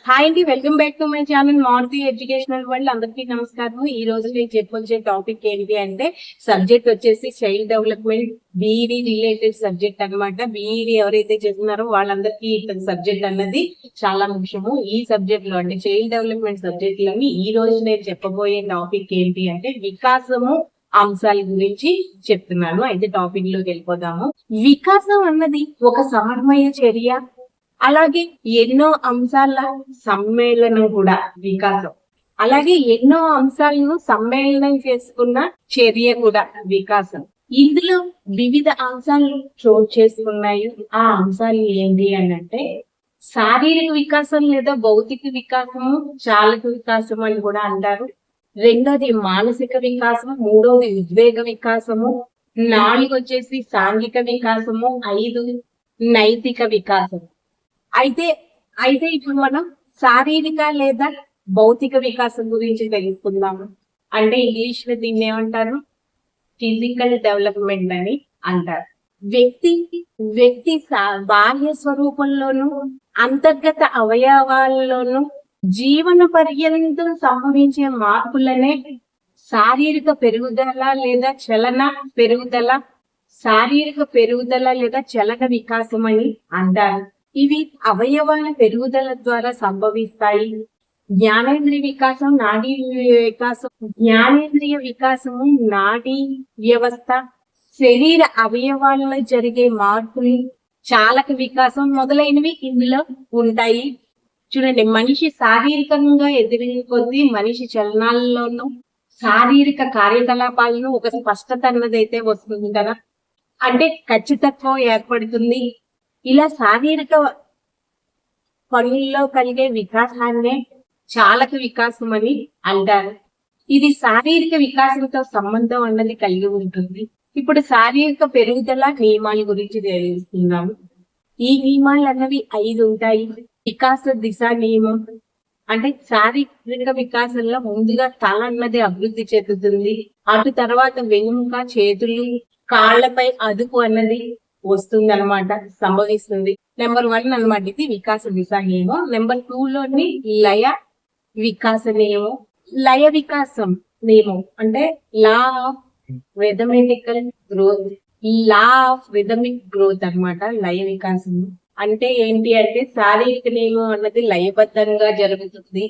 Hi అండి, welcome back to my channel Maruti educational world. అందరికీ నమస్కారం. ఈ రోజు నేను చెప్పొచ్చే టాపిక్ ఏంటి అంటే సబ్జెక్ట్ వచ్చేసి child development BEd related subject అన్నమాట. బీఈడి ఎవరైతే చేస్తున్నారో వాళ్ళందరికీ సబ్జెక్ట్ అన్నది చాలా ముఖ్యము. ఈ సబ్జెక్ట్ లో అంటే చైల్డ్ డెవలప్మెంట్ సబ్జెక్ట్ లోని ఈ రోజు నేను చెప్పబోయే టాపిక్ ఏంటి అంటే వికాసము అంశాల గురించి చెప్తున్నాను. అయితే టాపిక్ లోకి వెళ్ళిపోదాము. వికాసం అన్నది ఒక సమన్వయ చర్య, అలాగే ఎన్నో అంశాల సమ్మేళనం కూడా వికాసం. అలాగే ఎన్నో అంశాలను సమ్మేళనం చేసుకున్న చర్య కూడా వికాసం. ఇందులో వివిధ అంశాలు చోటు చేసుకున్నాయి. ఆ అంశాలు ఏంటి అని అంటే శారీరక వికాసం లేదా భౌతిక వికాసము, చాలక వికాసం అని కూడా అంటారు. రెండోది మానసిక వికాసం, మూడోది ఉద్వేగ వికాసము, 4 వచ్చేసి సాంఘిక వికాసము, 5 నైతిక వికాసం. అయితే అయితే ఇప్పుడు మనం శారీరక లేదా భౌతిక వికాసం గురించి తెలుసుకుందాము. అంటే ఇంగ్లీష్ లో దీన్ని ఏమంటారు? ఫిజికల్ డెవలప్మెంట్ అని అంటారు. వ్యక్తి బాహ్య స్వరూపంలోను అంతర్గత అవయవాల్లోనూ జీవన పర్యంతం సంభవించే మార్పులనే శారీరక పెరుగుదల లేదా చలన పెరుగుదల, శారీరక పెరుగుదల లేదా చలన వికాసం అని అంటారు. ఇవి అవయవాల పెరుగుదల ద్వారా సంభవిస్తాయి. జ్ఞానేంద్రియ వికాసం, నాడీ వికాసం, జ్ఞానేంద్రియ వికాసము, నాడీ వ్యవస్థ, శరీర అవయవాలలో జరిగే మార్పులు, చాలక వికాసం మొదలైనవి ఇందులో ఉంటాయి. చూడండి, మనిషి శారీరకంగా ఎదిగిన కొద్దీ మనిషి చలనాల్లోనూ శారీరక కార్యకలాపాలను ఒక స్పష్టత అన్నదైతే వస్తుంది కదా, అంటే ఖచ్చితత్వం ఏర్పడుతుంది. ఇలా శారీరక పనుల్లో కలిగే వికాసాన్నే చాలక వికాసం అని అంటారు. ఇది శారీరక వికాసంతో సంబంధం అన్నది కలిగి ఉంటుంది. ఇప్పుడు శారీరక పెరుగుదల నియమాల గురించి తెలుసుకున్నాము. ఈ నియమాలు అన్నవి 5 ఉంటాయి. వికాస దిశ నియమం అంటే శారీరక వికాసంలో ముందుగా తల అన్నది అభివృద్ధి చెందుతుంది. అటు తర్వాత వెనుక, చేతులు, కాళ్లపై అదుపు అన్నది వస్తుంది అనమాట, సంభవిస్తుంది. నెంబర్ 1 అనమాట ఇది వికాస దిశ నియమం. నెంబర్ 2 లోని లయ వికాస నియమం. లయ వికాసం నియమం అంటే law of arithmetical growth, law of rhythmic growth అనమాట. లయ వికాసం అంటే ఏంటి అంటే శారీరక నియమం అన్నది లయబద్ధంగా జరుగుతుంది.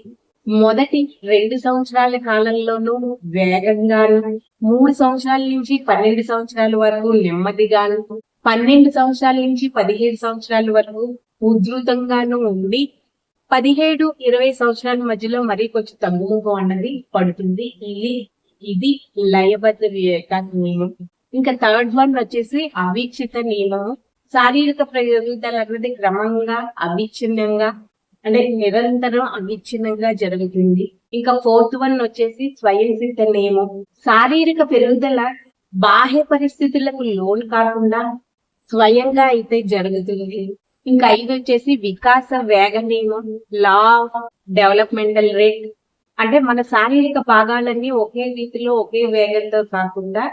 మొదటి 2 సంవత్సరాల కాలంలోనూ వేగంగాను, 3 సంవత్సరాల నుంచి 12 సంవత్సరాల వరకు నెమ్మదిగాను, 12 సంవత్సరాల నుంచి 17 సంవత్సరాల వరకు ఉధృతంగాను ఉండి 17-20 సంవత్సరాల మధ్యలో మరీ కొంచెం తగ్గుముఖం అన్నది పడుతుంది. ఇది లయబద్ధ వికాస నియమం. ఇంకా థర్డ్ వన్ వచ్చేసి అవిక్షిత నియమం. శారీరక పెరుగుదల అన్నది క్రమంగా అవిచ్ఛిన్నంగా అంటే నిరంతరం అవిచ్ఛిన్నంగా జరుగుతుంది. ఇంకా ఫోర్త్ వన్ వచ్చేసి స్వయం సిద్ధ నియమం. శారీరక పెరుగుదల బాహ్య పరిస్థితులకు లోను కాకుండా స్వయంగా అయితే జరుగుతుంది. ఇంకా 5 వచ్చేసి వికాస వేగ నియమం, లా ఆఫ్ డెవలప్మెంటల్ రేట్. అంటే మన శారీరక భాగాలన్నీ ఒకే రీతిలో ఒకే వేగంతో కాకుండా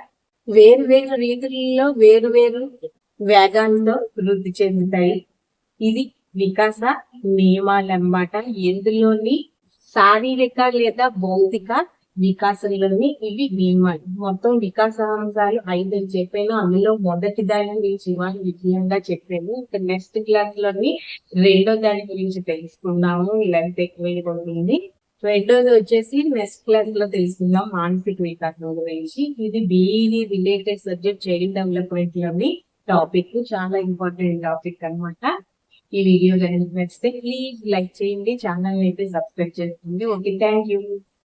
వేరు వేరు రీతుల్లో వేరు వేరు వేగాల్లో వృద్ధి చెందుతాయి. ఇది వికాస నియమాలు అన్నమాట. ఎందులోని శారీరక లేదా భౌతిక వికాసంలోని ఇవి నియమాలు. మొత్తం వికాసాంశాలు 5 అని చెప్పాను. అందులో మొదటి దాని గురించి ఇవాళ విజయంగా చెప్పాను. ఇక నెక్స్ట్ క్లాస్ లోని 2వ దాని గురించి తెలుసుకుందాము. లెంత్ ఎక్కువ ఉంటుంది. 2వది వచ్చేసి నెక్స్ట్ క్లాస్ లో తెలుసుకుందాం, మానసిక వికాసం గురించి. ఇది BEd related subject child development లోని టాపిక్. చాలా ఇంపార్టెంట్ టాపిక్ అనమాట. ఈ వీడియో కనుక నచ్చితే ప్లీజ్ లైక్ చేయండి, ఛానల్ అయితే సబ్స్క్రైబ్ చేసుకోండి. Okay, thank you.